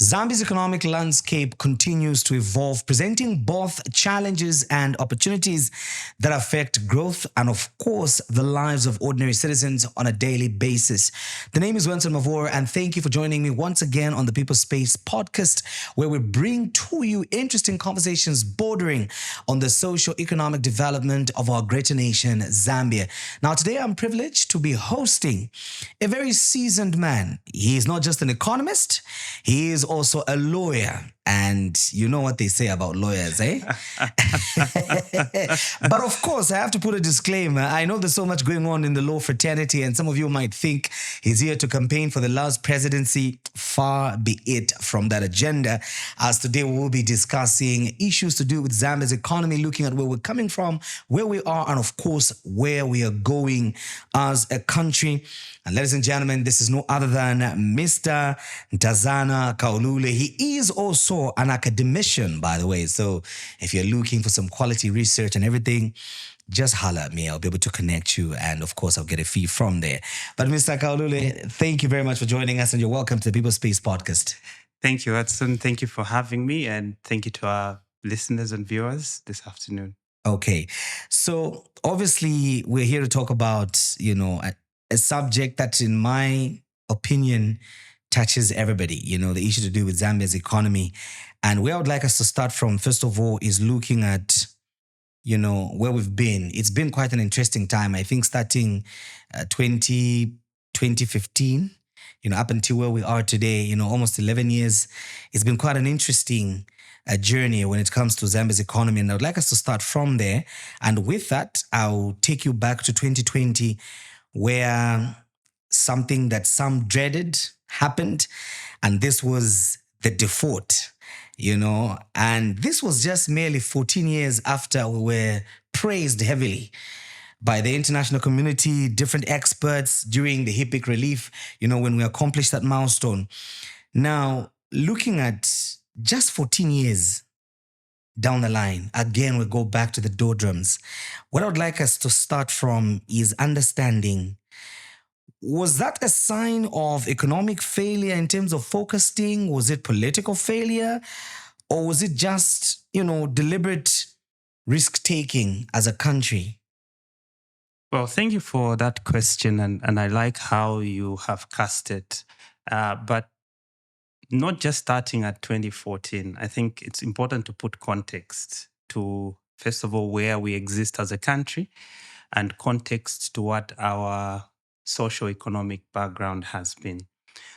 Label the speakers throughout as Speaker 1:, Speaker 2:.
Speaker 1: Zambia's economic landscape continues to evolve, presenting both challenges and opportunities that affect growth and, of course, the lives of ordinary citizens on a daily basis. The name is Wenson Mavor, and thank you for joining me once again on the People Space podcast, where we bring to you interesting conversations bordering on the socio-economic development of our greater nation, Zambia. Now, today I'm privileged to be hosting a very seasoned man. He is not just an economist, he is also a lawyer. And you know what they say about lawyers, eh? But of course, I have to put a disclaimer. I know there's so much going on in the law fraternity, and some of you might think he's here to campaign for the last presidency. Far be it from that agenda, as today we will be discussing issues to do with Zambia's economy, looking at where we're coming from, where we are, and of course, where we are going as a country. And ladies and gentlemen, this is no other than Mr. Ntazana Kaulule. He is also an academician, by the way. So if you're looking for some quality research and everything, just holler at me. I'll be able to connect you. And of course, I'll get a fee from there. But Mr. Kaulule, thank you very much for joining us, and you're welcome to the People Space podcast.
Speaker 2: Thank you, Hudson. Thank you for having me. And thank you to our listeners and viewers this afternoon.
Speaker 1: Okay. So obviously, we're here to talk about, a subject that, in my opinion, touches everybody, the issue to do with Zambia's economy. And where I would like us to start from, first of all, is looking at, where we've been. It's been quite an interesting time. I think starting 2015, up until where we are today, almost 11 years, it's been quite an interesting journey when it comes to Zambia's economy. And I would like us to start from there. And with that, I'll take you back to 2020, where something that some dreaded happened, and this was the default, and this was just merely 14 years after we were praised heavily by the international community, different experts during the HIPIC relief, when we accomplished that milestone. Now, looking at just 14 years down the line, again, we go back to the doldrums. What I would like us to start from is understanding, was that a sign of economic failure in terms of focusing? Was it political failure? Or was it just, deliberate risk-taking as a country?
Speaker 2: Well, thank you for that question. And I like how you have cast it. But not just starting at 2014, I think it's important to put context to, first of all, where we exist as a country, and context to what our socio-economic background has been.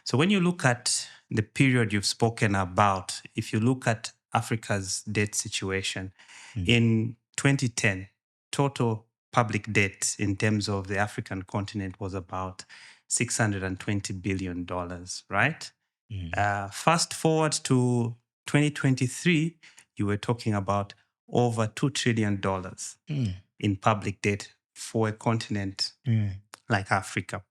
Speaker 2: So when you look at the period you've spoken about, if you look at Africa's debt situation, in 2010, total public debt in terms of the African continent was about $620 billion, right? Fast forward to 2023, you were talking about over $2 trillion in public debt for a continent like Africa.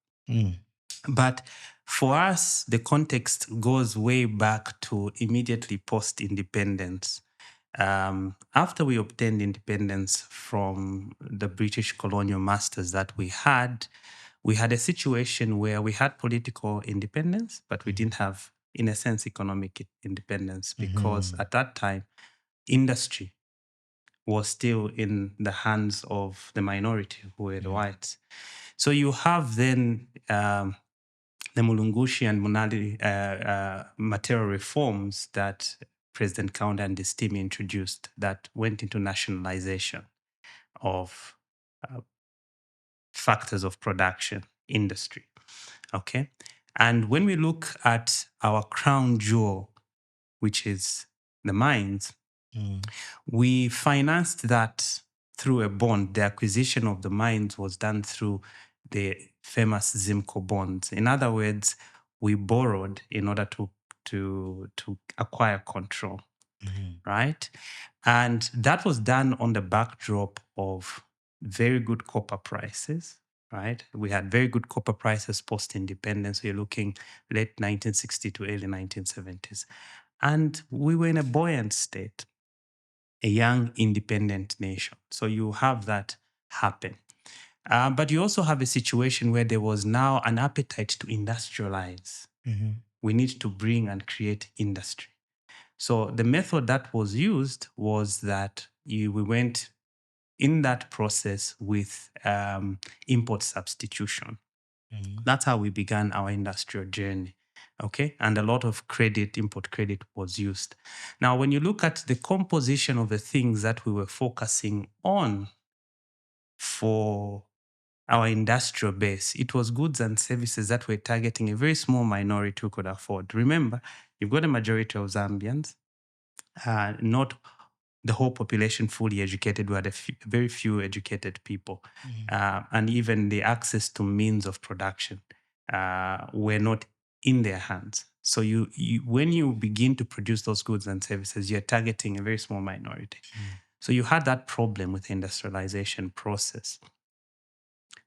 Speaker 2: But for us, the context goes way back to immediately post-independence. After we obtained independence from the British colonial masters that we had a situation where we had political independence, but we didn't have, in a sense, economic independence, because at that time, industry was still in the hands of the minority, who were the whites. So you have then the Mulungushi and Munali material reforms that President Kaunda and his team introduced that went into nationalization of factors of production, industry. Okay. And when we look at our crown jewel, which is the mines, we financed that through a bond. The acquisition of the mines was done through the famous Zimco bonds. In other words, we borrowed in order to acquire control, right? And that was done on the backdrop of very good copper prices, right? We had very good copper prices post-independence. So you're looking late 1960s to early 1970s. And we were in a buoyant state, a young independent nation. So you have that happen. But you also have a situation where there was now an appetite to industrialize we need to bring and create industry. So the method that was used was that we went in that process with import substitution. That's how we began our industrial journey. Okay. And a lot of import credit was used. Now, when you look at the composition of the things that we were focusing on for our industrial base, it was goods and services that were targeting a very small minority who could afford. Remember, you've got a majority of Zambians, not the whole population fully educated. We had very few educated people, and even the access to means of production were not in their hands. So when you begin to produce those goods and services, you're targeting a very small minority. So you had that problem with the industrialization process.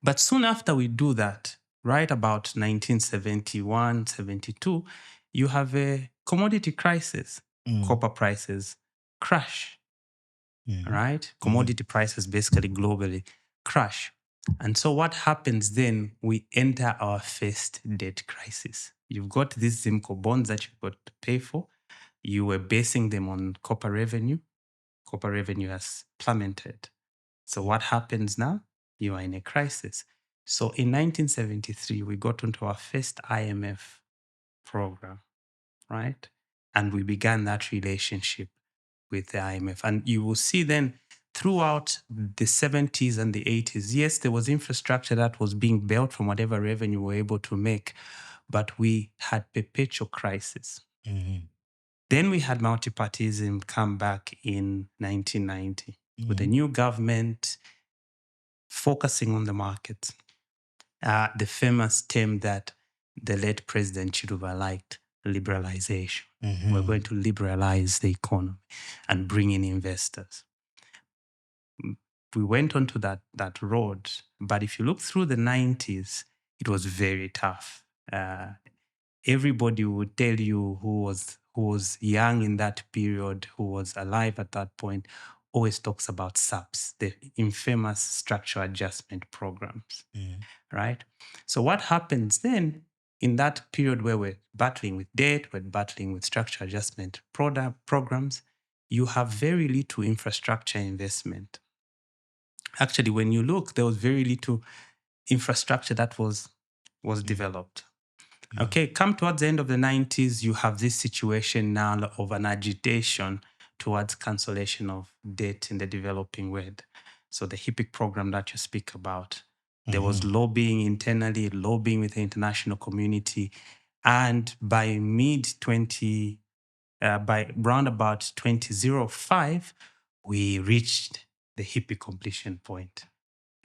Speaker 2: But soon after we do that, right about 1971, 72, you have a commodity crisis. Copper prices crash. Right? Commodity prices basically globally crash. And so what happens then, we enter our first debt crisis. You've got these Zimco bonds that you've got to pay for. You were basing them on copper revenue. Copper revenue has plummeted. So what happens now? You are in a crisis. So in 1973, we got into our first IMF program, right? And we began that relationship with the IMF. And you will see then throughout the 70s and the 80s, yes, there was infrastructure that was being built from whatever revenue we were able to make, but we had perpetual crisis. Then we had multipartyism come back in 1990 with a new government focusing on the market. The famous term that the late President Chiluba liked, liberalization. We're going to liberalize the economy and bring in investors. We went onto that road, but if you look through the 90s, it was very tough. Everybody would tell you who was young in that period, who was alive at that point, always talks about SAPs, the infamous structural adjustment programs, right? So what happens then in that period where we're battling with debt, we're battling with structural adjustment programs, you have very little infrastructure investment. Actually, when you look, there was very little infrastructure that was developed. Okay, come towards the end of the 90s, you have this situation now of an agitation towards cancellation of debt in the developing world. So the HIPIC program that you speak about, there was lobbying internally, lobbying with the international community. And by by round about 2005, we reached the HIPIC completion point.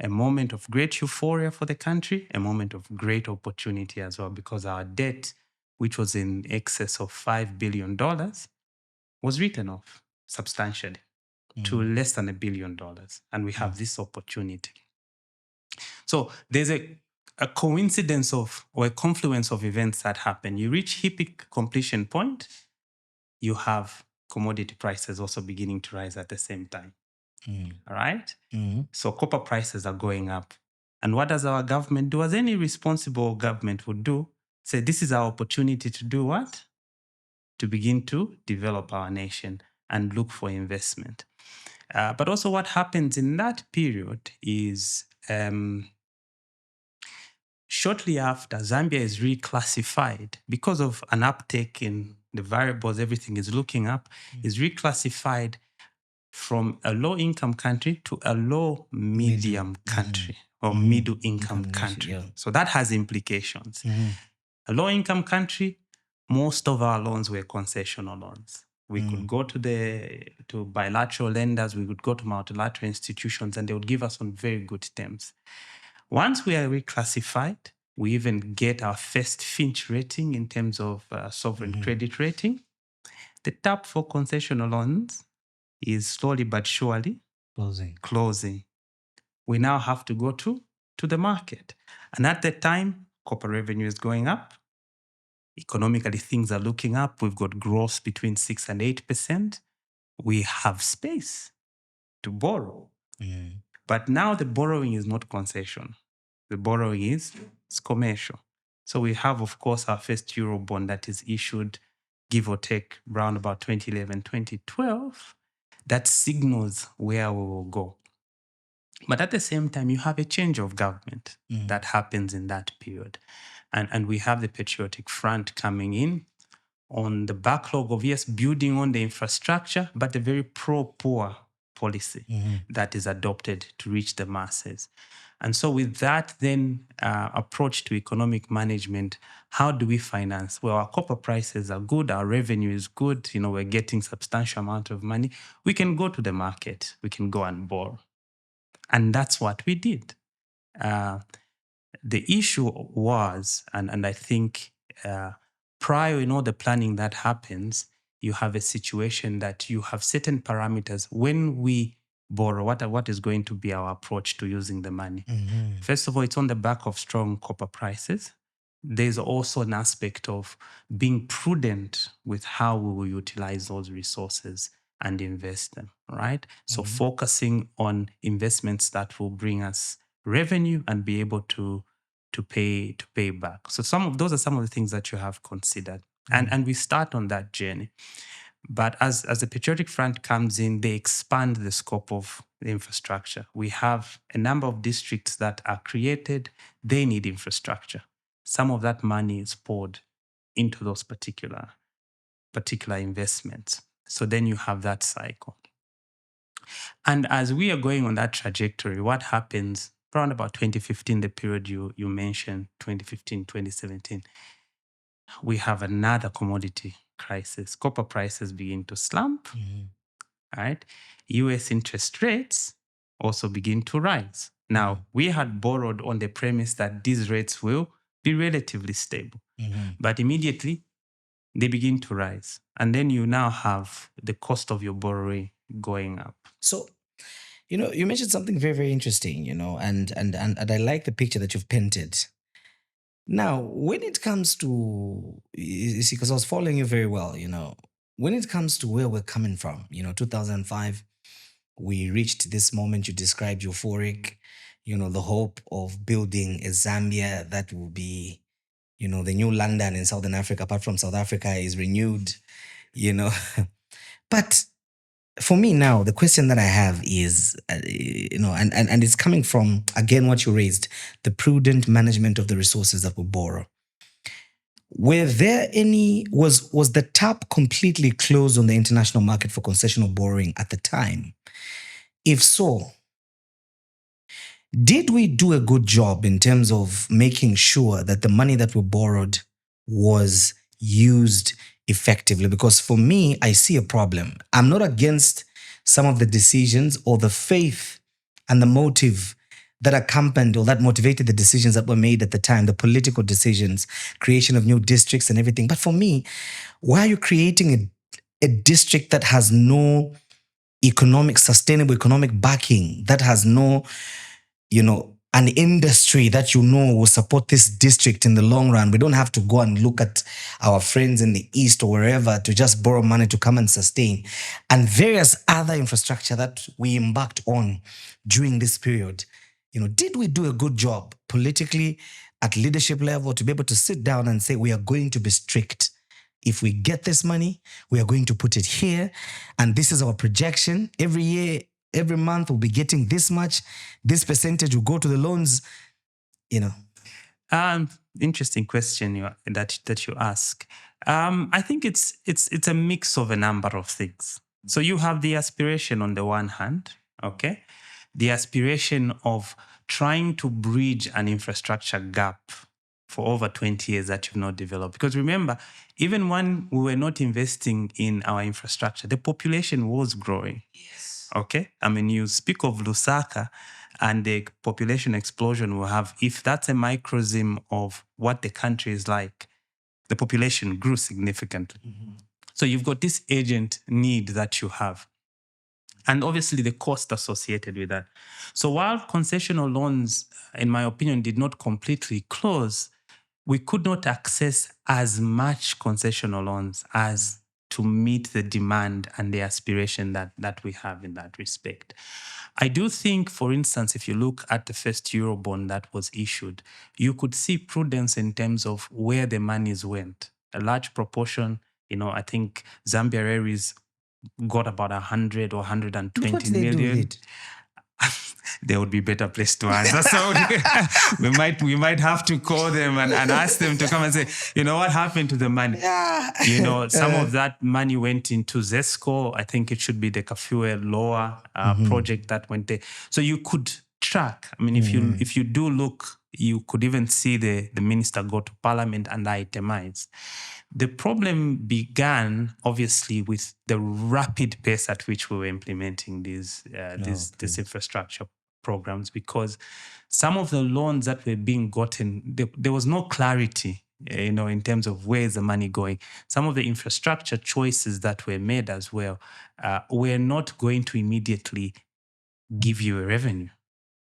Speaker 2: A moment of great euphoria for the country, a moment of great opportunity as well, because our debt, which was in excess of $5 billion, was written off substantially to less than $1 billion. And we have this opportunity. So there's a coincidence or a confluence of events that happen. You reach HIPIC completion point, you have commodity prices also beginning to rise at the same time. All right? So copper prices are going up. And what does our government do? As any responsible government would do, say, this is our opportunity to do what? To begin to develop our nation and look for investment. But also what happens in that period is shortly after, Zambia is reclassified because of an uptake in the variables, everything is looking up, is reclassified from a low-income country to a low-medium country or middle-income country. So that has implications. A low-income country, most of our loans were concessional loans. We could go to bilateral lenders, we could go to multilateral institutions, and they would give us on very good terms. Once we are reclassified, we even get our first Finch rating in terms of sovereign credit rating. The tap for concessional loans is slowly but surely closing. We now have to go to the market. And at that time, copper revenue is going up. Economically, things are looking up. We've got growth between 6 and 8%. We have space to borrow. But now the borrowing is not concession. The borrowing is commercial. So we have, of course, our first Euro bond that is issued, give or take, around about 2011, 2012. That signals where we will go. But at the same time, you have a change of government that happens in that period. And we have the Patriotic Front coming in on the backlog of, yes, building on the infrastructure, but a very pro-poor policy that is adopted to reach the masses. And so with that then approach to economic management, how do we finance? Well, our copper prices are good, our revenue is good, we're getting substantial amount of money. We can go to the market, we can go and borrow. And that's what we did. The issue was, and I think prior in all the planning that happens, you have a situation that you have certain parameters. When we borrow, what is going to be our approach to using the money? First of all, it's on the back of strong copper prices. There's also an aspect of being prudent with how we will utilize those resources and invest them, right? So focusing on investments that will bring us revenue and be able to pay back. So those are some of the things that you have considered. And we start on that journey. But as the Patriotic Front comes in, they expand the scope of the infrastructure. We have a number of districts that are created. They need infrastructure. Some of that money is poured into those particular investments. So then you have that cycle. And as we are going on that trajectory, what happens around about 2015, the period you mentioned, 2015, 2017, we have another commodity crisis. Copper prices begin to slump, right? US interest rates also begin to rise. Now, we had borrowed on the premise that these rates will be relatively stable, but immediately they begin to rise. And then you now have the cost of your borrowing going up.
Speaker 1: So, you mentioned something very, very interesting, and I like the picture that you've painted. Now, when it comes to, you see, because I was following you very well, when it comes to where we're coming from, 2005, we reached this moment you described, euphoric, the hope of building a Zambia that will be, the new London in Southern Africa, apart from South Africa, is renewed, But for me now, the question that I have is, and it's coming from, again, what you raised, the prudent management of the resources that we borrow. Were there was the tap completely closed on the international market for concessional borrowing at the time? If so, did we do a good job in terms of making sure that the money that we borrowed was used effectively? Because for me, I see a problem. I'm not against some of the decisions or the faith and the motive that accompanied or that motivated the decisions that were made at the time, the political decisions, creation of new districts and everything. But for me, why are you creating a district that has no sustainable economic backing, that has no, an industry that will support this district in the long run? We don't have to go and look at our friends in the East or wherever to just borrow money to come and sustain. And various other infrastructure that we embarked on during this period. Did we do a good job politically at leadership level to be able to sit down and say, we are going to be strict? If we get this money, we are going to put it here. And this is our projection. Every year, every month, we'll be getting this much. This percentage will go to the loans,
Speaker 2: Interesting question that you ask. I think it's a mix of a number of things. So you have the aspiration on the one hand, okay? The aspiration of trying to bridge an infrastructure gap for over 20 years that you've not developed. Because remember, even when we were not investing in our infrastructure, the population was growing.
Speaker 1: Yes.
Speaker 2: Okay? I mean, you speak of Lusaka and the population explosion we'll have. If that's a microcosm of what the country is like, the population grew significantly. So you've got this urgent need that you have. And obviously the cost associated with that. So while concessional loans, in my opinion, did not completely close, we could not access as much concessional loans as to meet the demand and the aspiration that we have in that respect. I do think, for instance, if you look at the first Eurobond that was issued, you could see prudence in terms of where the monies went. A large proportion, I think Zambia Airways got about 100 or 120
Speaker 1: What did they do with
Speaker 2: million.
Speaker 1: it?
Speaker 2: They would be better placed to answer. So we might have to call them and ask them to come and say, what happened to the money?
Speaker 1: Yeah.
Speaker 2: Some of that money went into ZESCO. I think it should be the Kafue Lower project that went there. So you could track. I mean, if you do look, you could even see the minister go to parliament and itemize. The problem began, obviously, with the rapid pace at which we were implementing these infrastructure programs, because some of the loans that were being gotten, there was no clarity, in terms of where is the money going. Some of the infrastructure choices that were made as well were not going to immediately give you a revenue.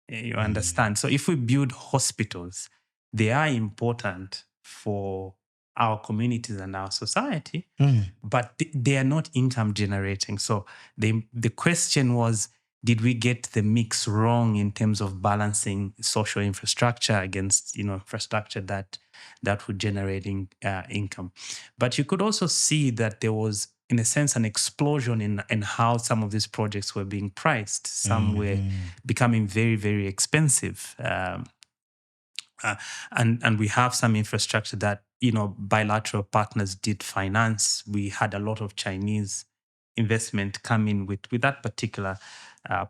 Speaker 2: You understand? So if we build hospitals, they are important for our communities and our society, but they are not income generating. So the question was, did we get the mix wrong in terms of balancing social infrastructure against infrastructure that would generate income? But you could also see that there was, in a sense, an explosion in how some of these projects were being priced. Some were becoming very, very expensive. And we have some infrastructure that, bilateral partners did finance. We had a lot of Chinese investment come in with that particular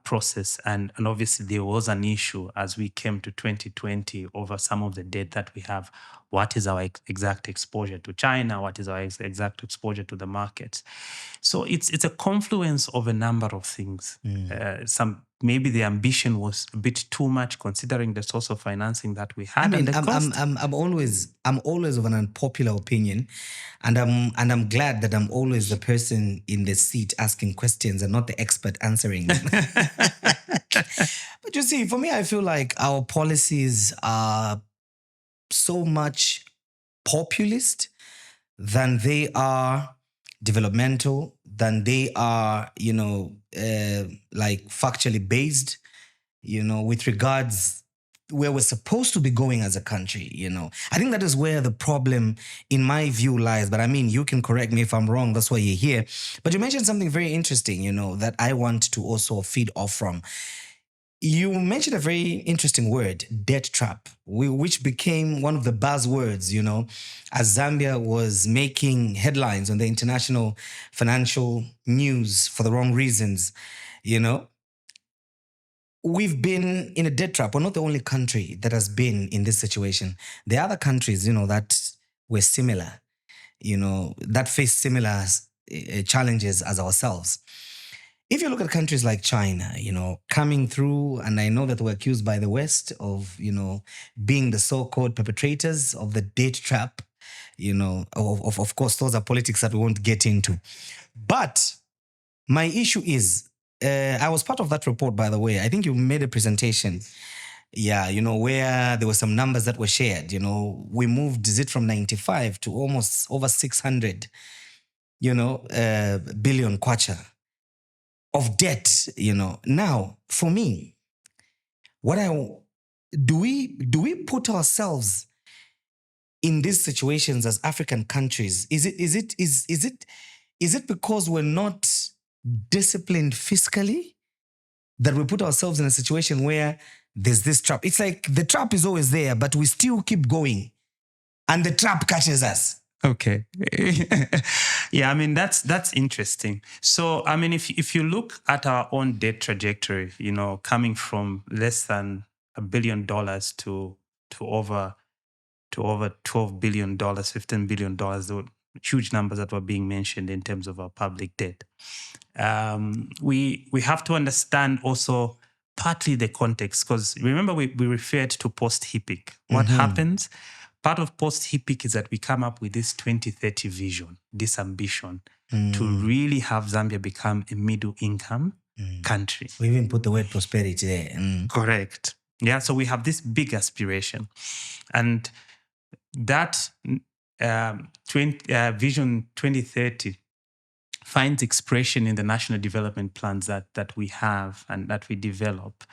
Speaker 2: process. And obviously there was an issue as we came to 2020 over some of the debt that we have. What is our exact exposure to China? What is our exact exposure to the markets? So it's a confluence of a number of things. Maybe the ambition was a bit too much considering the source of financing that we had.
Speaker 1: I mean,
Speaker 2: and the cost.
Speaker 1: I'm always of an unpopular opinion, and I'm glad that I'm always the person in the seat asking questions and not the expert answering them. But you see, for me, I feel like our policies are so much populist than they are developmental, than they are, like factually based, with regards where we're supposed to be going as a country, I think that is where the problem, in my view, lies. But I mean, you can correct me if I'm wrong. That's why you're here. But you mentioned something very interesting, that I want to also feed off from. You mentioned a very interesting word, debt trap, which became one of the buzzwords, as Zambia was making headlines on the international financial news for the wrong reasons, We've been in a debt trap. We're not the only country that has been in this situation. There are other countries, that were similar, that face similar challenges as ourselves. If you look at countries like China, coming through, and I know that we're accused by the West of, being the so-called perpetrators of the debt trap, of course, those are politics that we won't get into. But my issue is, I was part of that report, by the way. I think you made a presentation, where there were some numbers that were shared. We moved, is it from 95 to almost over 600, billion kwacha of debt, Now, for me, do we put ourselves in these situations as African countries? Is it because we're not disciplined fiscally that we put ourselves in a situation where there's this trap? It's like the trap is always there, but we still keep going, and the trap catches us.
Speaker 2: Okay. Yeah, I mean, that's interesting. So, I mean, if you look at our own debt trajectory, coming from less than $1 billion to over $12 billion, $15 billion, there were huge numbers that were being mentioned in terms of our public debt. We have to understand also partly the context, because remember we referred to post-HIPIC. What happens? Part of post-HIPIC is that we come up with this 2030 vision, this ambition to really have Zambia become a middle-income country.
Speaker 1: We even put the word prosperity there.
Speaker 2: Correct. Yeah, so we have this big aspiration. And that Vision 2030 finds expression in the national development plans that we have and that we develop.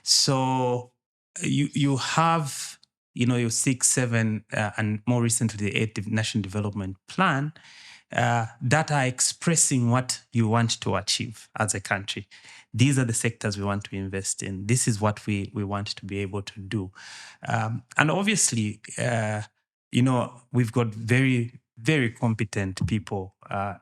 Speaker 2: So you have, your 6, 7, and more recently the 8th National Development Plan that are expressing what you want to achieve as a country. These are the sectors we want to invest in. This is what we want to be able to do. And obviously, we've got very, very competent people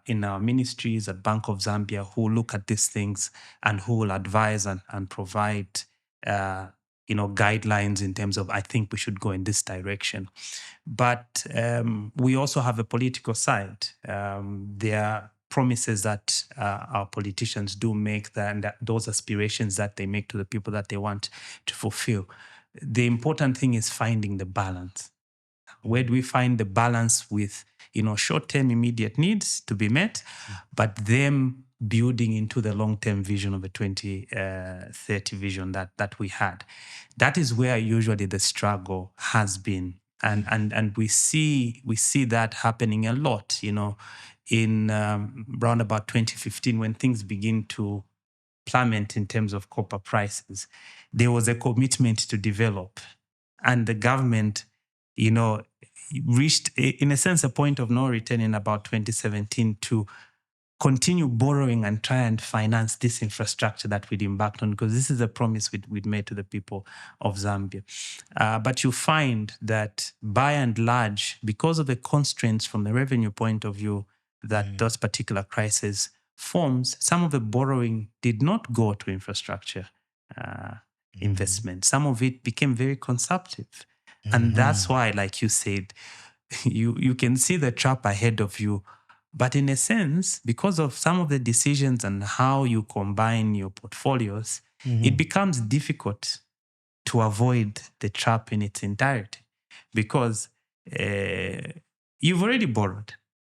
Speaker 2: in our ministries at Bank of Zambia who look at these things and who will advise and provide guidelines in terms of, I think we should go in this direction. But we also have a political side. There are promises that our politicians do make, and those aspirations that they make to the people that they want to fulfill. The important thing is finding the balance. Where do we find the balance with, short-term immediate needs to be met, but them building into the long-term vision of a 2030 vision that we had? That is where usually the struggle has been. And we see that happening a lot, in around about 2015 when things begin to plummet in terms of copper prices. There was a commitment to develop, and the government, reached, in a sense, a point of no return in about 2017 to continue borrowing and try and finance this infrastructure that we'd embarked on, because this is a promise we'd made to the people of Zambia. But you find that by and large, because of the constraints from the revenue point of view that those particular crisis forms, some of the borrowing did not go to infrastructure investment. Some of it became very consumptive. And that's why, like you said, you can see the trap ahead of you. But in a sense, because of some of the decisions and how you combine your portfolios, it becomes difficult to avoid the trap in its entirety, because you've already borrowed.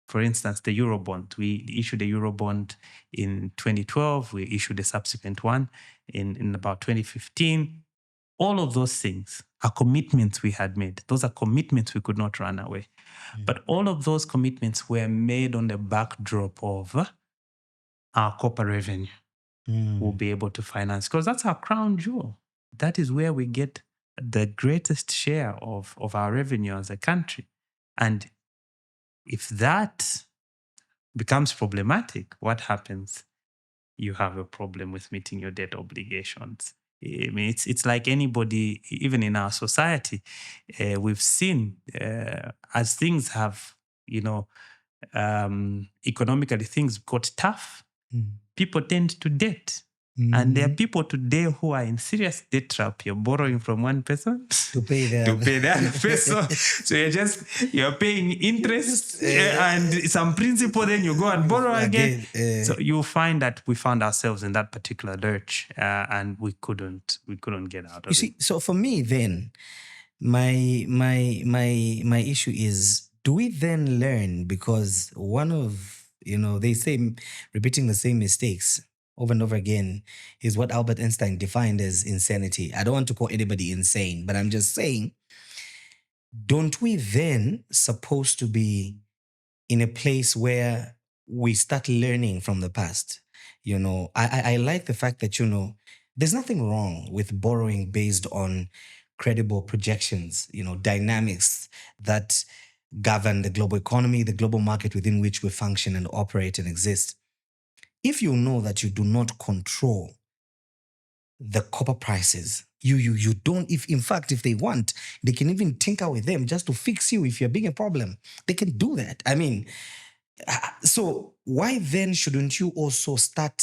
Speaker 2: For instance, the Eurobond. We issued a Eurobond in 2012. We issued a subsequent one in about 2015. All of those things are commitments we had made. Those are commitments we could not run away. But all of those commitments were made on the backdrop of our copper revenue. We'll be able to finance, because that's our crown jewel. That is where we get the greatest share of our revenue as a country. And if that becomes problematic, what happens? You have a problem with meeting your debt obligations. I mean, it's like anybody, even in our society, we've seen as things have, economically things got tough, people tend to debt. And there are people today who are in serious debt trap. You're borrowing from one person
Speaker 1: to pay the
Speaker 2: other person. So you're paying interest and some principal, then you go and borrow again. So you find that we found ourselves in that particular lurch, and we couldn't get out of it.
Speaker 1: See, so for me then, my issue is, do we then learn? Because one of, they say repeating the same mistakes over and over again is what Albert Einstein defined as insanity. I don't want to call anybody insane, but I'm just saying, don't we then supposed to be in a place where we start learning from the past? I like the fact that, there's nothing wrong with borrowing based on credible projections, dynamics that govern the global economy, the global market within which we function and operate and exist. If you know that you do not control the copper prices, you don't, if they want, they can even tinker with them just to fix you if you're being a problem. They can do that. I mean, so why then shouldn't you also start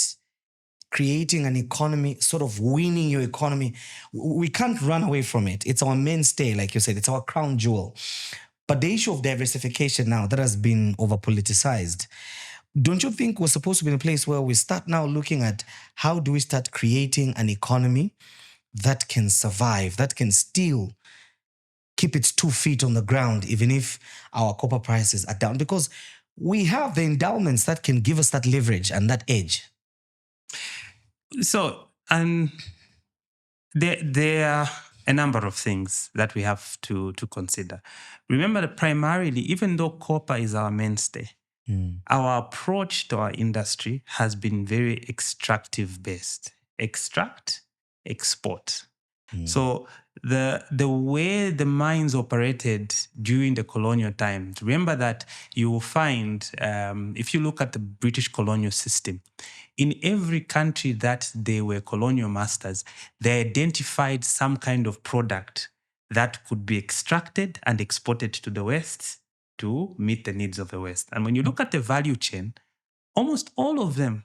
Speaker 1: creating an economy, sort of winning your economy? We can't run away from it. It's our mainstay, like you said, it's our crown jewel. But the issue of diversification now, that has been over-politicized. Don't you think we're supposed to be in a place where we start now looking at how do we start creating an economy that can survive, that can still keep its 2 feet on the ground, even if our copper prices are down? Because we have the endowments that can give us that leverage and that edge.
Speaker 2: So, there are a number of things that we have to consider. Remember that primarily, even though copper is our mainstay, Our approach to our industry has been very extractive based. Extract, export. So the way the mines operated during the colonial times, remember that you will find, if you look at the British colonial system, in every country that they were colonial masters, they identified some kind of product that could be extracted and exported to the West to meet the needs of the West. And when you look at the value chain, almost all of them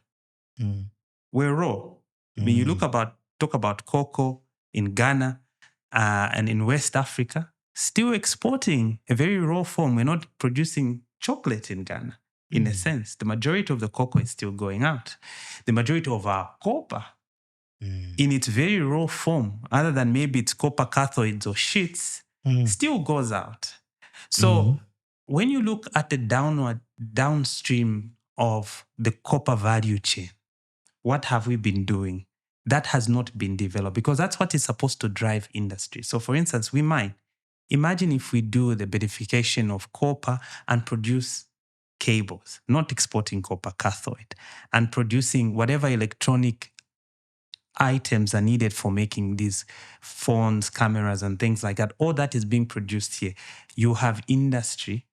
Speaker 2: were raw. I mean, you talk about cocoa in Ghana and in West Africa, still exporting a very raw form. We're not producing chocolate in Ghana. In a sense, the majority of the cocoa is still going out. The majority of our copper in its very raw form, other than maybe its copper cathodes or sheets, still goes out. So when you look at the downstream of the copper value chain, what have we been doing? That has not been developed because that's what is supposed to drive industry. So for instance, we might imagine if we do the beneficiation of copper and produce cables, not exporting copper cathode, and producing whatever electronic items are needed for making these phones, cameras, and things like that. All that is being produced here. You have industry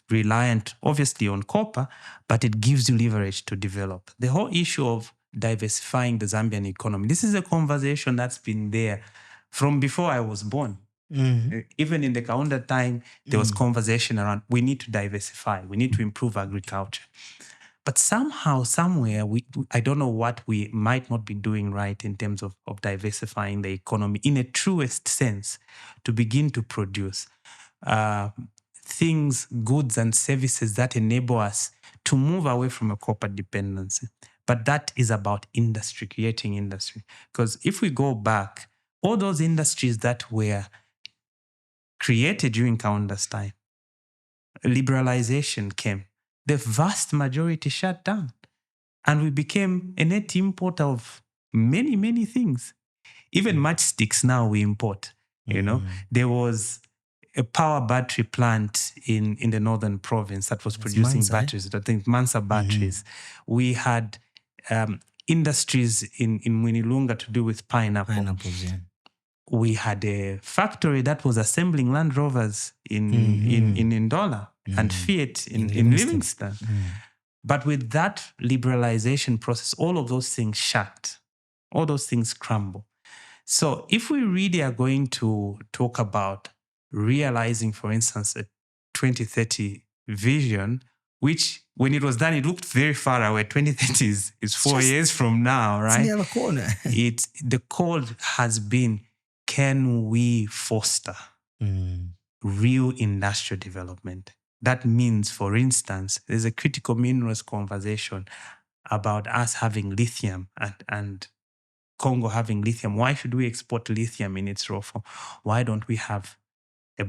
Speaker 2: reliant, obviously, on copper, but it gives you leverage to develop. The whole issue of diversifying the Zambian economy, this is a conversation that's been there from before I was born. Even in the Kaunda time, there was conversation around we need to diversify, we need to improve agriculture. But somehow, somewhere, I don't know what we might not be doing right in terms of diversifying the economy in a truest sense to begin to produce things, goods and services that enable us to move away from a copper dependency. But that is about industry, creating industry. Because if we go back, all those industries that were created during Kaunda's time, liberalization came. The vast majority shut down. And we became a net importer of many, many things. Even matchsticks now we import. You know, there was a power battery plant in the northern province that was producing batteries. I think Mansa batteries. We had industries in Mwinilunga to do with
Speaker 1: Pineapples, yeah.
Speaker 2: We had a factory that was assembling Land Rovers in Ndola and Fiat in Livingston. But with that liberalization process, all of those things shut. All those things crumble. So if we really are going to talk about realizing, for instance, a 2030 vision, which when it was done, it looked very far away. 2030 is 4 years from now, right?
Speaker 1: It's near the corner.
Speaker 2: The call has been, can we foster real industrial development? That means, for instance, there's a critical minerals conversation about us having lithium and Congo having lithium. Why should we export lithium in its raw form? Why don't we have a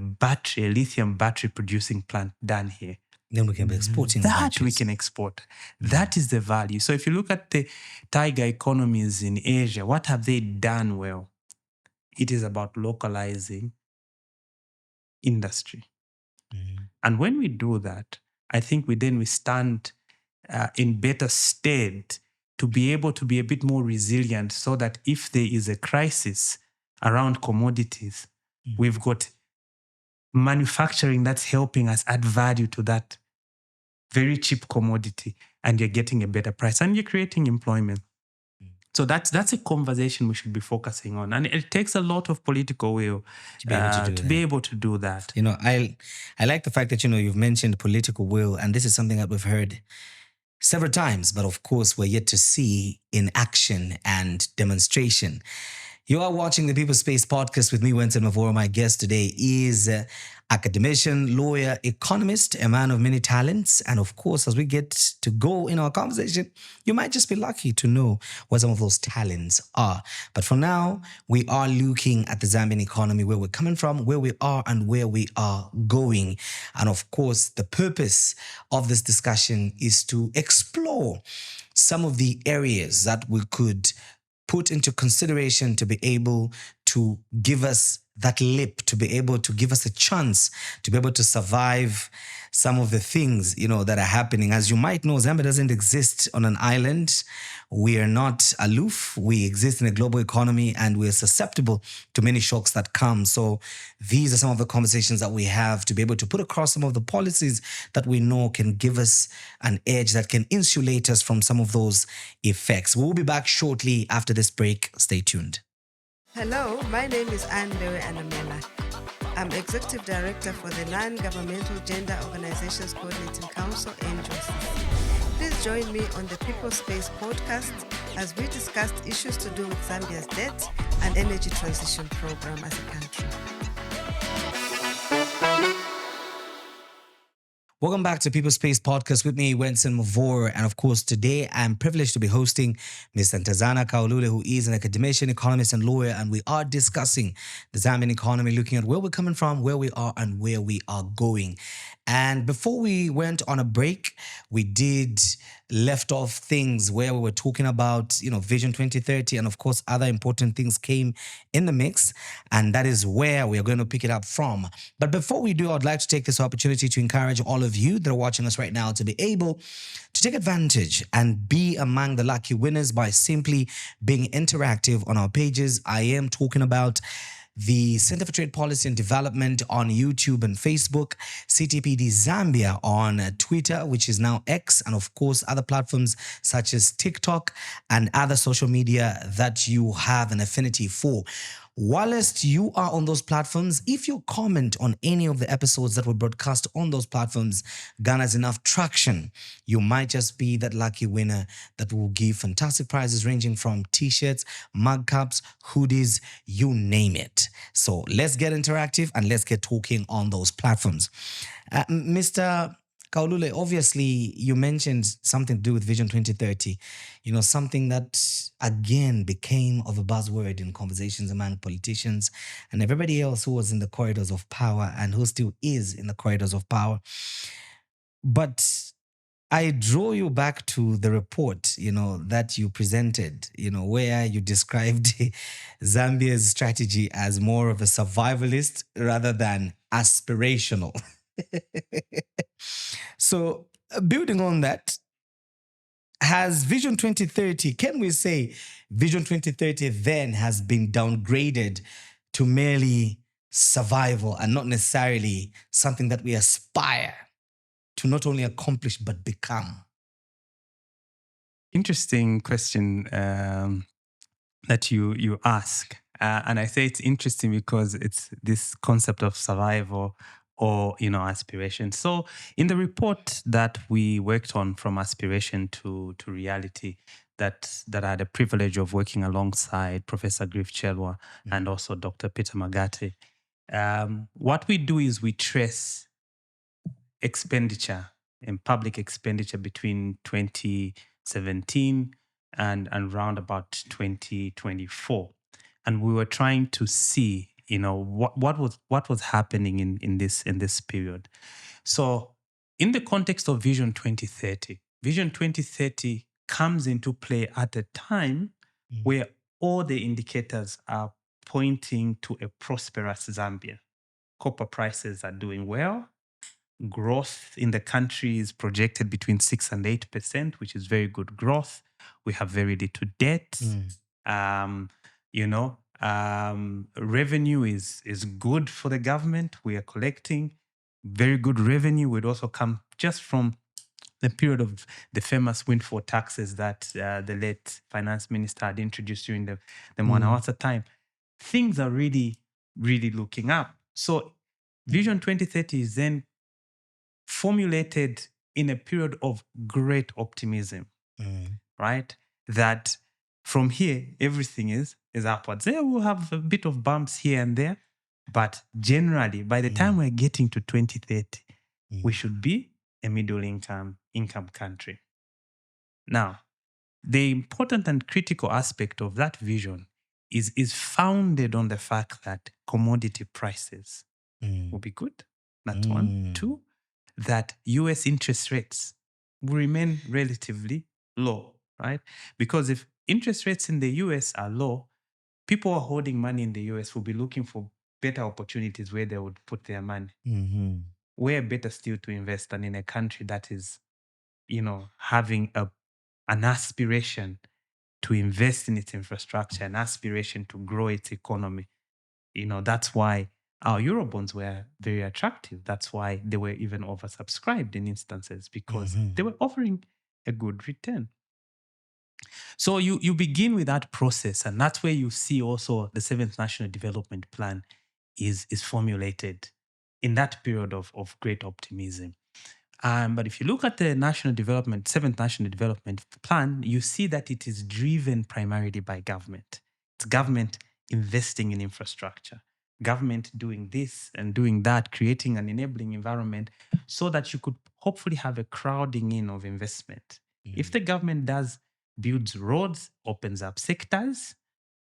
Speaker 2: lithium battery producing plant done here?
Speaker 1: Then we can be exporting
Speaker 2: that
Speaker 1: batteries.
Speaker 2: We can export. That is the value. So if you look at the tiger economies in Asia, what have they done well? It is about localizing industry. And when we do that, I think we stand in better stead to be able to be a bit more resilient so that if there is a crisis around commodities, we've got manufacturing that's helping us add value to that very cheap commodity, and you're getting a better price and you're creating employment. So that's a conversation we should be focusing on. And it takes a lot of political will to be able to do that.
Speaker 1: You know, I like the fact that, you've mentioned political will, and this is something that we've heard several times, but of course we're yet to see in action and demonstration. You are watching the People Space podcast with me, Winston Mavoro. My guest today is academician, lawyer, economist, a man of many talents. And of course, as we get to go in our conversation, you might just be lucky to know what some of those talents are. But for now, we are looking at the Zambian economy, where we're coming from, where we are, and where we are going. And of course, the purpose of this discussion is to explore some of the areas that we could put into consideration to be able to give us that lip, to be able to give us a chance to be able to survive some of the things, that are happening. As you might know, Zambia doesn't exist on an island. We are not aloof. We exist in a global economy and we're susceptible to many shocks that come. So these are some of the conversations that we have to be able to put across some of the policies that we know can give us an edge, that can insulate us from some of those effects. We'll be back shortly after this break. Stay tuned.
Speaker 3: Hello, my name is Anne Lewe Anamela. I'm Executive Director for the Non-Governmental Gender Organizations Coordinating Council, NGOCC. Please join me on the People's Space podcast as we discuss issues to do with Zambia's debt and energy transition program as a country.
Speaker 1: Welcome back to People's Space Podcast with me, Wenson Mavor. And of course, today I'm privileged to be hosting Mr. Ntazana Kaulule, who is an academician, economist, and lawyer. And we are discussing the Zambian economy, looking at where we're coming from, where we are, and where we are going. And before we went on a break, we did left off things where we were talking about, Vision 2030. And of course, other important things came in the mix. And that is where we are going to pick it up from. But before we do, I'd like to take this opportunity to encourage all of you that are watching us right now to be able to take advantage and be among the lucky winners by simply being interactive on our pages. I am talking about the Center for Trade Policy and Development on YouTube and Facebook, CTPD Zambia on Twitter, which is now X, and of course other platforms such as TikTok and other social media that you have an affinity for. Whilst you are on those platforms, if you comment on any of the episodes that were broadcast on those platforms, garners enough traction, you might just be that lucky winner that will give fantastic prizes ranging from t-shirts, mug cups, hoodies, you name it. So let's get interactive and let's get talking on those platforms. Mr. Kaulule, obviously, you mentioned something to do with Vision 2030, something that, again, became of a buzzword in conversations among politicians and everybody else who was in the corridors of power and who still is in the corridors of power. But I draw you back to the report, that you presented, where you described Zambia's strategy as more of a survivalist rather than aspirational. So, building on that, has Vision 2030, can we say Vision 2030 then has been downgraded to merely survival and not necessarily something that we aspire to not only accomplish but become?
Speaker 2: Interesting question that you ask. And I say it's interesting because it's this concept of survival or, aspiration. So in the report that we worked on from aspiration to reality, that I had the privilege of working alongside Professor Griff Chelwa and also Dr. Peter Magate, what we do is we trace expenditure and public expenditure between 2017 and around about 2024. And we were trying to see, what was happening in this period. So in the context of Vision 2030, Vision 2030 comes into play at a time where all the indicators are pointing to a prosperous Zambia. Copper prices are doing well. Growth in the country is projected between 6 and 8%, which is very good growth. We have very little debt. Revenue is good for the government. We are collecting very good revenue. Would also come just from the period of the famous windfall taxes that the late finance minister had introduced during the Mwanawasa time. Things are really, really looking up. So Vision 2030 is then formulated in a period of great optimism, right? That from here, everything is upwards. There we'll have a bit of bumps here and there, but generally, by the time we're getting to 2030, we should be a middle income country. Now, the important and critical aspect of that vision is founded on the fact that commodity prices will be good. That's one. Two, that US interest rates will remain relatively low, right? Because if interest rates in the US are low, people who are holding money in the US will be looking for better opportunities where they would put their money. where better still to invest than in a country that is, having an aspiration to invest in its infrastructure, an aspiration to grow its economy. That's why our Eurobonds were very attractive. That's why they were even oversubscribed in instances, because they were offering a good return. So you begin with that process, and that's where you see also the 7th National Development Plan is formulated in that period of great optimism. But if you look at the 7th National Development Plan, you see that it is driven primarily by government. It's government investing in infrastructure, government doing this and doing that, creating an enabling environment so that you could hopefully have a crowding in of investment. If the government builds roads, opens up sectors,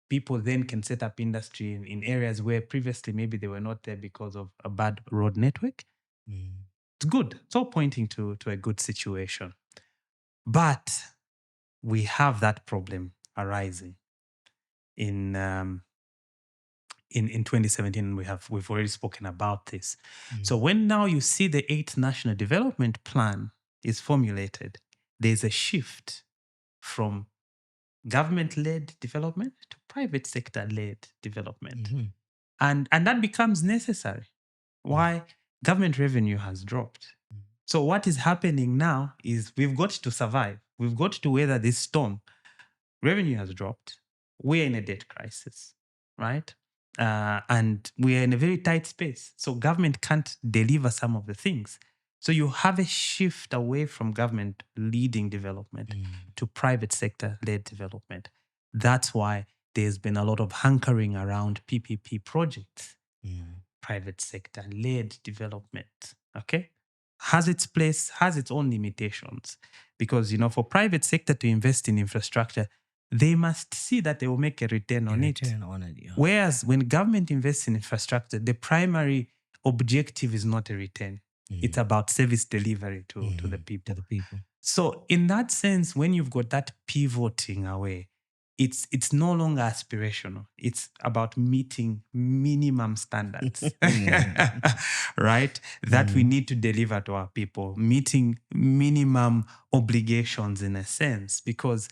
Speaker 2: people then can set up industry in areas where previously maybe they were not there because of a bad road network. It's good. It's all pointing to a good situation. But we have that problem arising in 2017. We've already spoken about this. So when now you see the 8th National Development Plan is formulated, there's a shift from government-led development to private sector-led development. And that becomes necessary. Why? Government revenue has dropped. So what is happening now is we've got to survive. We've got to weather this storm. Revenue has dropped. We're in a debt crisis, right? And we're in a very tight space. So government can't deliver some of the things. So you have a shift away from government leading development to private sector-led development. That's why there's been a lot of hankering around PPP projects. Private sector-led development, okay? Has its place, has its own limitations. Because, for private sector to invest in infrastructure, they must see that they will make a return on it. Whereas when government invests in infrastructure, the primary objective is not a return. It's about service delivery to the people. So in that sense, when you've got that pivoting away, it's no longer aspirational. It's about meeting minimum standards, right? That we need to deliver to our people, meeting minimum obligations in a sense, because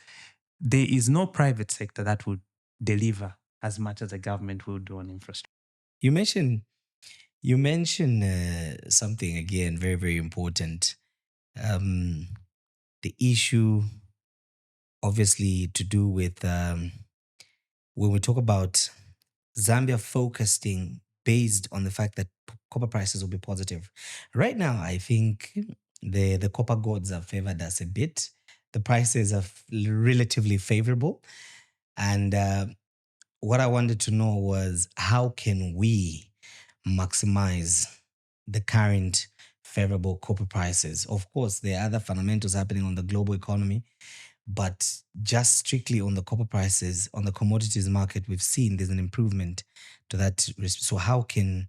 Speaker 2: there is no private sector that would deliver as much as the government will do on infrastructure.
Speaker 1: You mentioned something again very, very important. The issue, obviously, to do with when we talk about Zambia focusing based on the fact that copper prices will be positive. Right now, I think the copper gods have favored us a bit. The prices are relatively favorable. And what I wanted to know was, how can we maximize the current favorable copper prices? Of course, there are other fundamentals happening on the global economy, but just strictly on the copper prices, on the commodities market, we've seen there's an improvement to that. So how can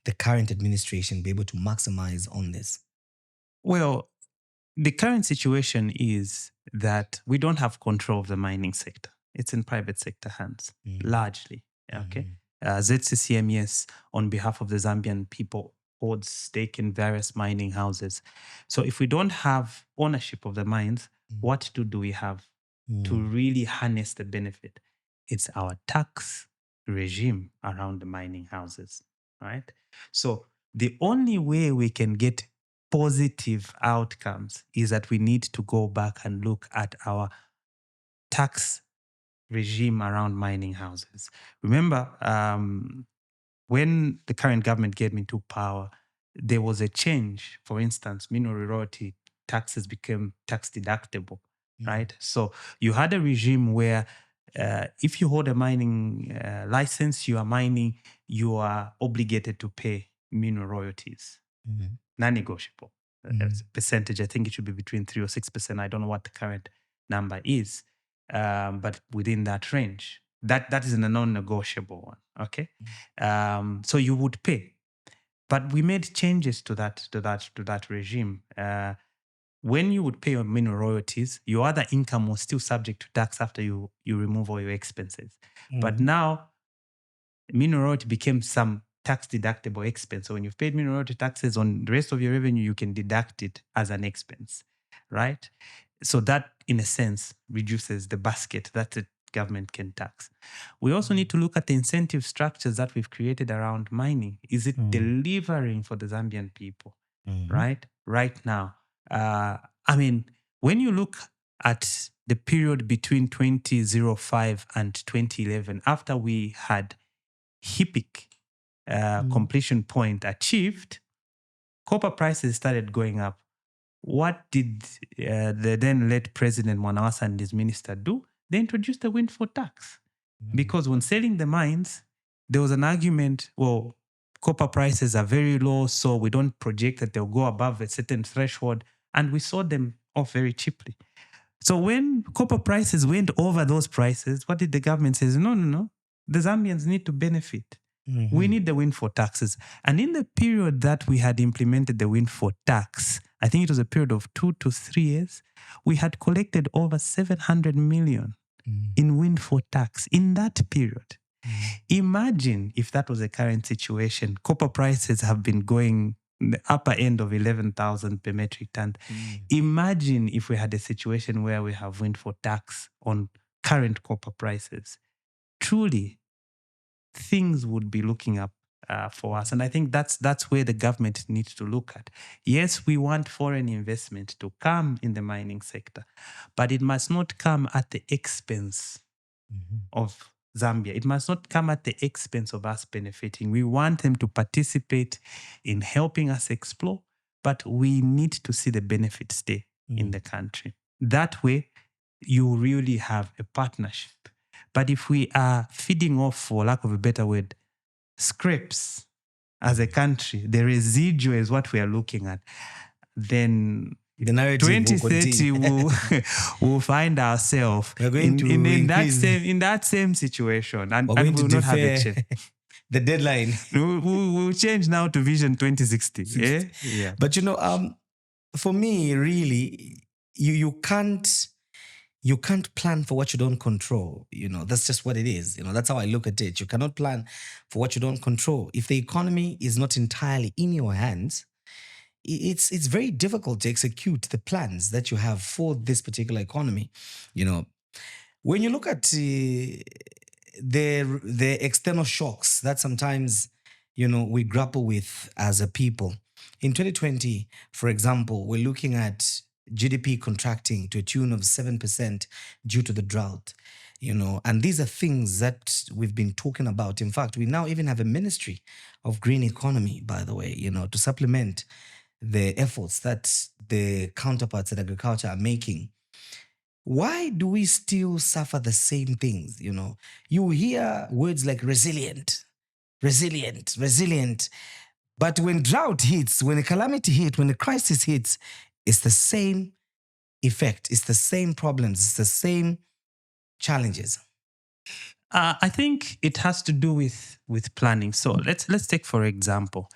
Speaker 1: the current administration be able to maximize on this?
Speaker 2: Well, the current situation is that we don't have control of the mining sector. It's in private sector hands, largely. Okay. ZCCMES, on behalf of the Zambian people, holds stake in various mining houses. So if we don't have ownership of the mines, what do we have to really harness the benefit? It's our tax regime around the mining houses, right? So the only way we can get positive outcomes is that we need to go back and look at our tax regime around mining houses. Remember, when the current government came into power, there was a change. For instance, mineral royalty taxes became tax deductible, right? So you had a regime where if you hold a mining license, you are mining, you are obligated to pay mineral royalties, non-negotiable. Percentage, I think it should be between 3 or 6%. I don't know what the current number is, but within that range. That is a non-negotiable one, okay? So you would pay. But we made changes to that regime. When you would pay your mineral royalties, your other income was still subject to tax after you remove all your expenses. But now, mineral royalty became some tax deductible expense. So when you've paid mineral taxes on the rest of your revenue, you can deduct it as an expense, right? So that, in a sense, reduces the basket that the government can tax. We also need to look at the incentive structures that we've created around mining. Is it delivering for the Zambian people, right? Right now. I mean, when you look at the period between 2005 and 2011, after we had HIPIC completion point achieved, copper prices started going up. What did the then late President Mwanawasa and his minister do? They introduced the windfall tax. Because when selling the mines, there was an argument, well, copper prices are very low, so we don't project that they'll go above a certain threshold. And we sold them off very cheaply. So when copper prices went over those prices, what did the government say? No. The Zambians need to benefit. We need the windfall taxes. And in the period that we had implemented the windfall tax, I think it was a period of 2 to 3 years, we had collected over 700 million in windfall tax in that period. Imagine if that was a current situation. Copper prices have been going the upper end of 11,000 per metric ton. Imagine if we had a situation where we have windfall tax on current copper prices. Truly, things would be looking up for us. And I think that's where the government needs to look at. Yes, we want foreign investment to come in the mining sector, but it must not come at the expense of Zambia. It must not come at the expense of us benefiting. We want them to participate in helping us explore, but we need to see the benefit stay in the country. That way, you really have a partnership. But if we are feeding off, for lack of a better word, scraps as a country, the residual is what we are looking at, then
Speaker 1: the narrative
Speaker 2: 2030 we'll find ourselves in that same situation, and we will not have a change.
Speaker 1: The deadline.
Speaker 2: We'll change now to Vision 2060. Yeah.
Speaker 1: But for me, really, you can't plan for what you don't control. That's just what it is. That's how I look at it. You cannot plan for what you don't control. If the economy is not entirely in your hands, it's very difficult to execute the plans that you have for this particular economy. When you look at the external shocks that sometimes we grapple with as a people. In 2020, for example, we're looking at GDP contracting to a tune of 7% due to the drought. And these are things that we've been talking about. In fact, we now even have a Ministry of Green Economy, by the way, to supplement the efforts that the counterparts in agriculture are making. Why do we still suffer the same things? You hear words like resilient. But when drought hits, when a calamity hits, when a crisis hits, it's the same effect. It's the same problems. It's the same challenges.
Speaker 2: I think it has to do with planning. So let's take, for example,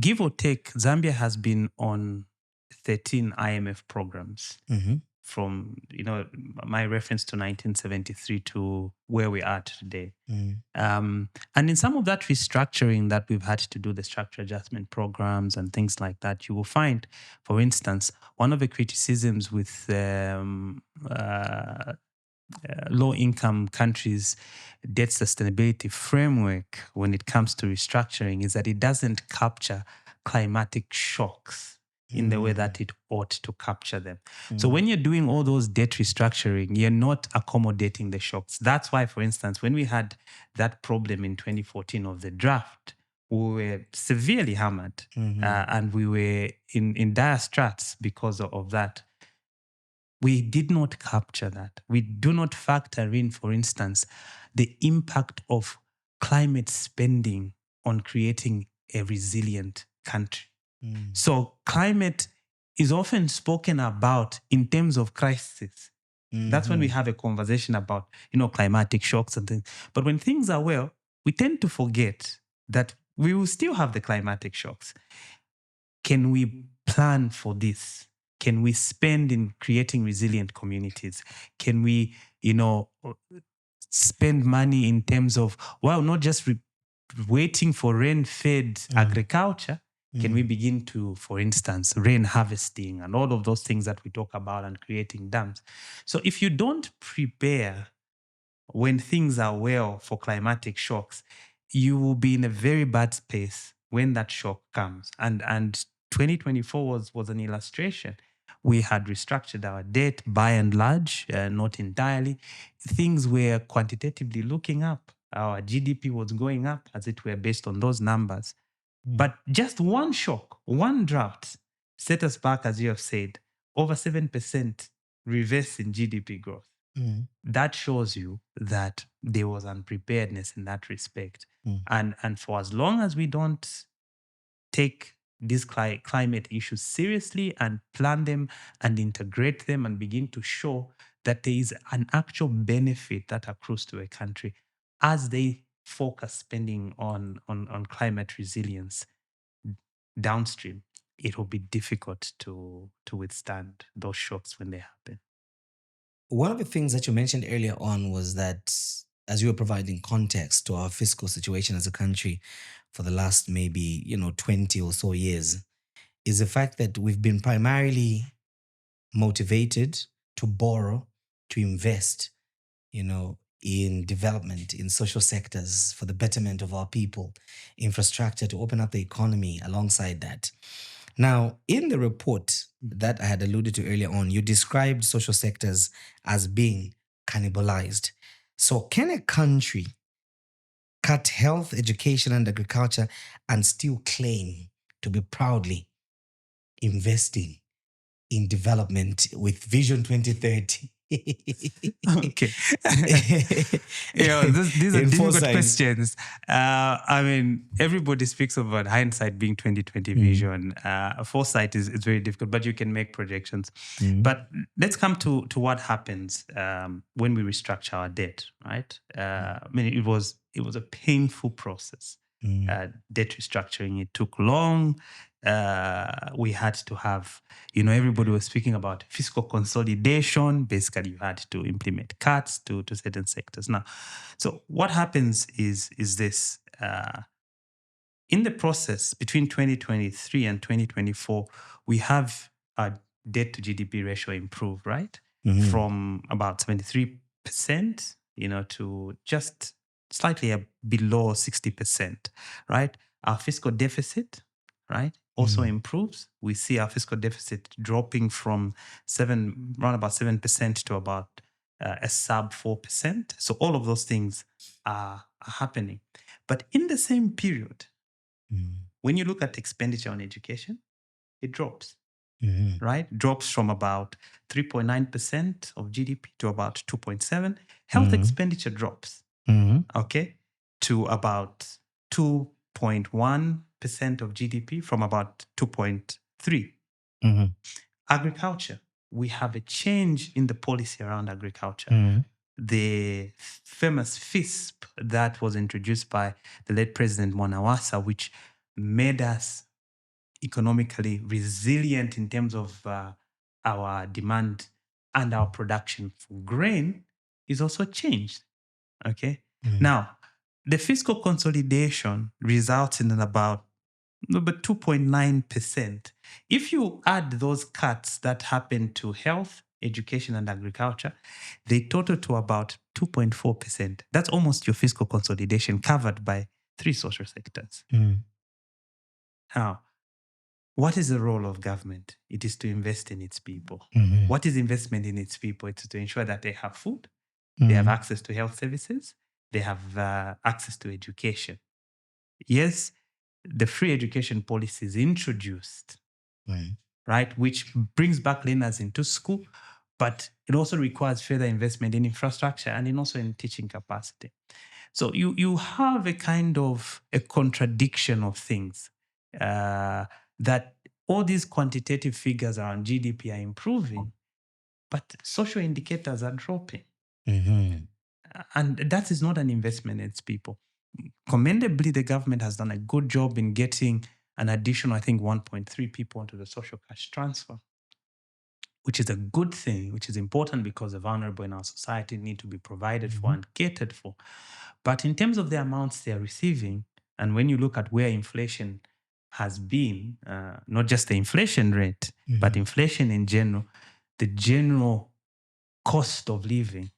Speaker 2: give or take, Zambia has been on 13 IMF programs from, my reference to 1973 to where we are today. And in some of that restructuring that we've had to do, the structure adjustment programs and things like that, you will find, for instance, one of the criticisms with low-income countries' debt sustainability framework when it comes to restructuring is that it doesn't capture climatic shocks in the way that it ought to capture them. So when you're doing all those debt restructuring, you're not accommodating the shocks. That's why, for instance, when we had that problem in 2014 of the draft, we were severely hammered and we were in dire straits because of that. We did not capture that. We do not factor in, for instance, the impact of climate spending on creating a resilient country. So climate is often spoken about in terms of crisis. That's when we have a conversation about, climatic shocks and things. But when things are well, we tend to forget that we will still have the climatic shocks. Can we plan for this? Can we spend in creating resilient communities? Can we, spend money in terms of, not just waiting for rain-fed agriculture, can we begin to, for instance, rain harvesting and all of those things that we talk about and creating dams? So if you don't prepare when things are well for climatic shocks, you will be in a very bad space when that shock comes. And 2024 was an illustration. We had restructured our debt by and large, not entirely. Things were quantitatively looking up. Our GDP was going up, as it were, based on those numbers. But just one shock, one drought, set us back, as you have said, over 7% reverse in GDP growth. That shows you that there was unpreparedness in that respect. And for as long as we don't take these climate issues seriously and plan them and integrate them and begin to show that there is an actual benefit that accrues to a country as they focus spending on climate resilience downstream, it will be difficult to withstand those shocks when they happen.
Speaker 1: One of the things that you mentioned earlier on was that as you were providing context to our fiscal situation as a country for the last maybe, 20 or so years, is the fact that we've been primarily motivated to borrow, to invest, in development, in social sectors for the betterment of our people, infrastructure to open up the economy alongside that. Now, in the report that I had alluded to earlier on, you described social sectors as being cannibalized. So can a country cut health, education, and agriculture and still claim to be proudly investing in development with Vision 2030?
Speaker 2: Okay. These are difficult questions. I mean, everybody speaks about hindsight being 2020 vision. Foresight is very difficult, but you can make projections. But let's come to what happens when we restructure our debt, right? I mean, it was a painful process. Debt restructuring, it took long. We had to have, everybody was speaking about fiscal consolidation. Basically, you had to implement cuts to certain sectors. Now, so what happens is this. In the process between 2023 and 2024, we have our debt to GDP ratio improve, right? From about 73%, to just slightly below 60%, right? Our fiscal deficit, right, also improves. We see our fiscal deficit dropping from around about 7% to about a sub 4%. So all of those things are happening. But in the same period, when you look at expenditure on education, it drops, right? Drops from about 3.9% of GDP to about 2.7%. Health expenditure drops, okay, to about 2.1% of GDP from about 2.3%. Agriculture, we have a change in the policy around agriculture. The famous FISP that was introduced by the late President Mwanawasa, which made us economically resilient in terms of our demand and our production for grain, is also changed. Okay. Now, the fiscal consolidation results in about 2.9%. If you add those cuts that happen to health, education, and agriculture, they total to about 2.4%. That's almost your fiscal consolidation covered by 3 social sectors. Now, what is the role of government? It is to invest in its people. What is investment in its people? It's to ensure that they have food, they have access to health services, they have access to education. Yes, the free education policy is introduced, right, which brings back learners into school, but it also requires further investment in infrastructure and also in teaching capacity. So you have a kind of a contradiction of things, that all these quantitative figures around GDP are improving, but social indicators are dropping. And that is not an investment in its people. Commendably, the government has done a good job in getting an additional, I think, 1.3 people onto the social cash transfer, which is a good thing, which is important because the vulnerable in our society need to be provided for and catered for. But in terms of the amounts they are receiving, And when you look at where inflation has been, not just the inflation rate, but inflation in general, the general cost of living,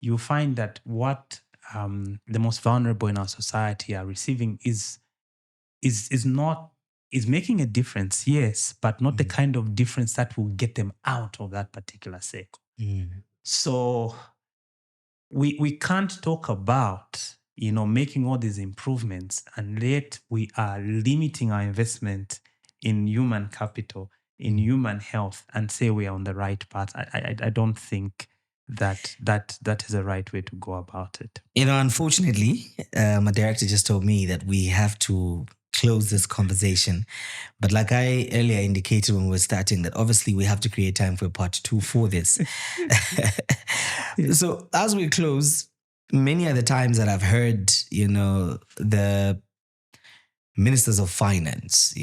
Speaker 2: you find that what the most vulnerable in our society are receiving is making a difference, yes, but not the kind of difference that will get them out of that particular cycle. So we can't talk about making all these improvements, and yet we are limiting our investment in human capital, in human health, and say we are on the right path. I don't think that is the right way to go about it.
Speaker 1: Unfortunately, my director just told me that we have to close this conversation. But like I earlier indicated when we were starting, that obviously we have to create time for part 2 for this. So as we close, many of the times that I've heard, the ministers of finance,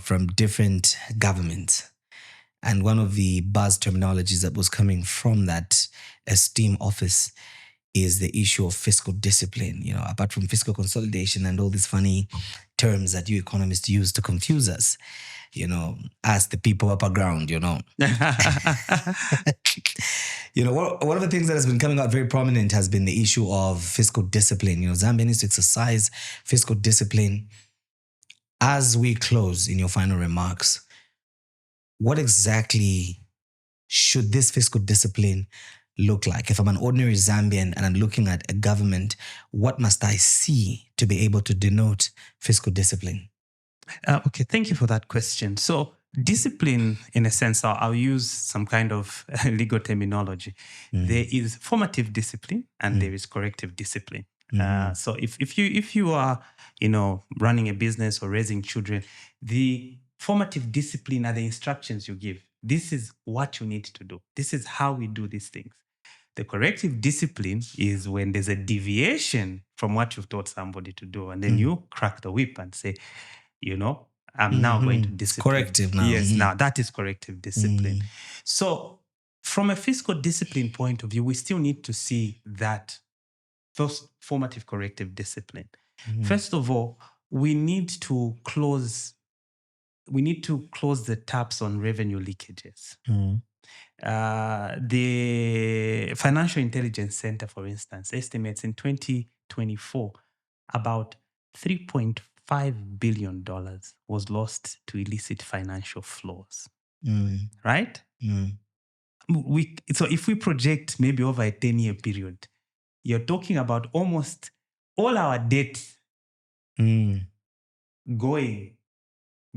Speaker 1: from different governments, and one of the buzz terminologies that was coming from that esteemed office is the issue of fiscal discipline, apart from fiscal consolidation and all these funny terms that you economists use to confuse us, as the people upper ground, One of the things that has been coming out very prominent has been the issue of fiscal discipline. Zambia needs to exercise fiscal discipline. As we close, in your final remarks, what exactly should this fiscal discipline look like? If I'm an ordinary Zambian and I'm looking at a government, what must I see to be able to denote fiscal discipline?
Speaker 2: Okay, thank you for that question. So discipline, in a sense, I'll use some kind of legal terminology. There is formative discipline and there is corrective discipline. So if you are running a business or raising children, the formative discipline are the instructions you give. This is what you need to do. This is how we do these things. The corrective discipline is when there's a deviation from what you've taught somebody to do, and then you crack the whip and say, I'm now going to discipline.
Speaker 1: Corrective now.
Speaker 2: Yes, now that is corrective discipline. So from a fiscal discipline point of view, we still need to see that first formative corrective discipline. First of all, we need to close the taps on revenue leakages. The Financial Intelligence Center, for instance, estimates in 2024 about $3.5 billion was lost to illicit financial flows. Right? So if we project maybe over a 10-year period, you're talking about almost all our debt going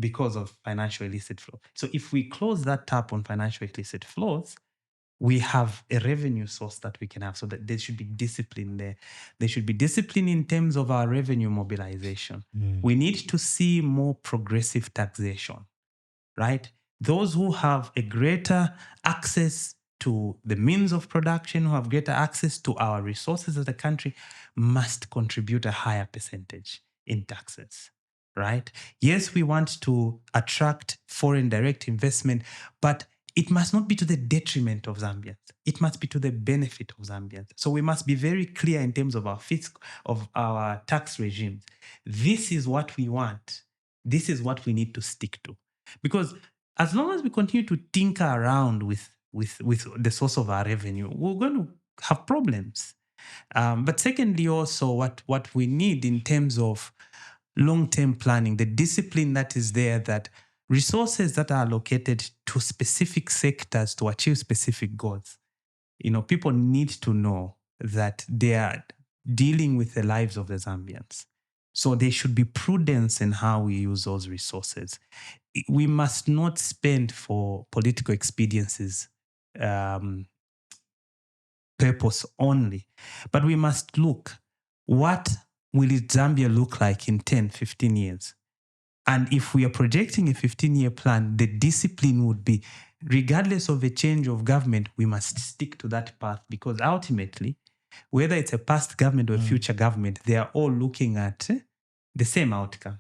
Speaker 2: because of financial illicit flow. So if we close that tap on financial illicit flows, we have a revenue source that we can have, so that there should be discipline there. There should be discipline in terms of our revenue mobilization. We need to see more progressive taxation, right? Those who have a greater access to the means of production, who have greater access to our resources as a country, must contribute a higher percentage in taxes, right? Yes, we want to attract foreign direct investment, but it must not be to the detriment of Zambians. It must be to the benefit of Zambians. So we must be very clear in terms of our tax regimes. This is what we want. This is what we need to stick to. Because as long as we continue to tinker around with the source of our revenue, we're going to have problems. But secondly, also what we need in terms of long-term planning, the discipline that is there, that resources that are allocated to specific sectors to achieve specific goals. People need to know that they are dealing with the lives of the Zambians. So there should be prudence in how we use those resources. We must not spend for political expediencies purpose only, but we must look, what will Zambia look like in 10, 15 years? And if we are projecting a 15-year plan, the discipline would be, regardless of a change of government, we must stick to that path, because ultimately, whether it's a past government or a future government, they are all looking at the same outcome,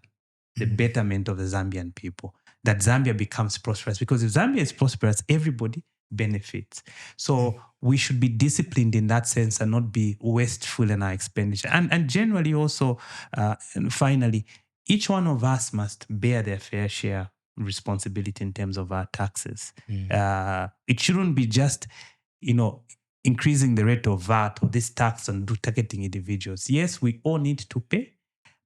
Speaker 2: the betterment of the Zambian people, that Zambia becomes prosperous. Because if Zambia is prosperous, everybody benefits. So we should be disciplined in that sense and not be wasteful in our expenditure. And generally also, and finally, each one of us must bear their fair share responsibility in terms of our taxes. It shouldn't be just, increasing the rate of VAT or this tax and targeting individuals. Yes, we all need to pay,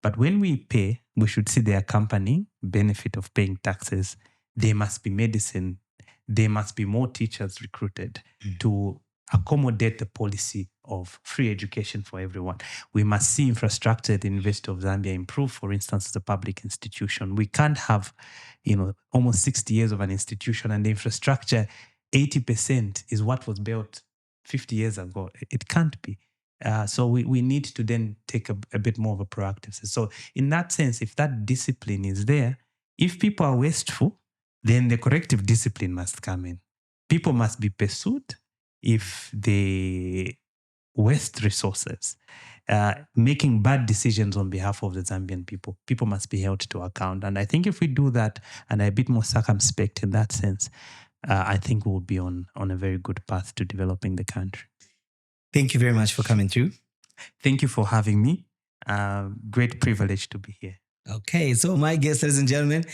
Speaker 2: but when we pay, we should see the accompanying benefit of paying taxes. There must be medicine. There must be more teachers recruited to accommodate the policy of free education for everyone. We must see infrastructure at the University of Zambia improve, for instance, as a public institution. We can't have, almost 60 years of an institution and the infrastructure, 80% is what was built 50 years ago. It can't be. So we need to then take a bit more of a proactive sense. So in that sense, if that discipline is there, if people are wasteful, then the corrective discipline must come in. People must be pursued if they waste resources, making bad decisions on behalf of the Zambian people. People must be held to account. And I think if we do that and are a bit more circumspect in that sense, I think we'll be on a very good path to developing the country.
Speaker 1: Thank you very much for coming through.
Speaker 2: Thank you for having me. Great privilege to be here.
Speaker 1: Okay, so my guest, ladies and gentlemen,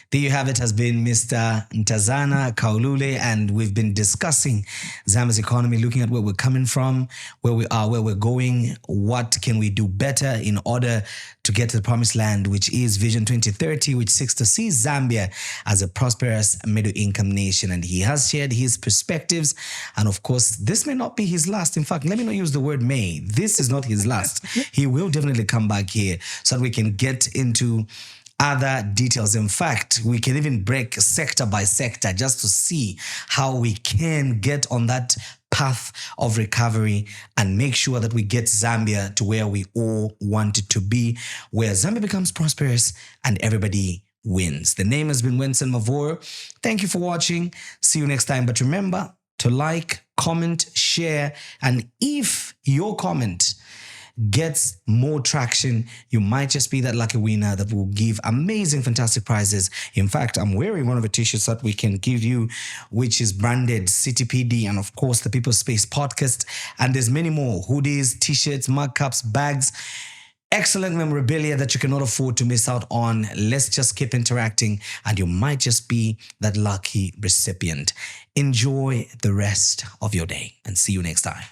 Speaker 1: there you have it, has been Mr. Ntazana Kaulule, and we've been discussing Zambia's economy, looking at where we're coming from, where we are, where we're going, what can we do better in order to get to the promised land, which is Vision 2030, which seeks to see Zambia as a prosperous middle-income nation. And he has shared his perspectives. And of course, this may not be his last. In fact, let me not use the word may. This is not his last. He will definitely come back here so that we can get into other details. In fact, we can even break sector by sector just to see how we can get on that path of recovery and make sure that we get Zambia to where we all want it to be, where Zambia becomes prosperous and everybody wins. The name has been Winston Mavoro. Thank you for watching. See you next time. But remember to like, comment, share, and if your comment gets more traction, you might just be that lucky winner that will give amazing, fantastic prizes. In fact, I'm wearing one of the t-shirts that we can give you, which is branded CTPD and of course the People's Space Podcast. And there's many more hoodies, t-shirts, mug cups, bags, excellent memorabilia that you cannot afford to miss out on. Let's just keep interacting and you might just be that lucky recipient. Enjoy the rest of your day and see you next time.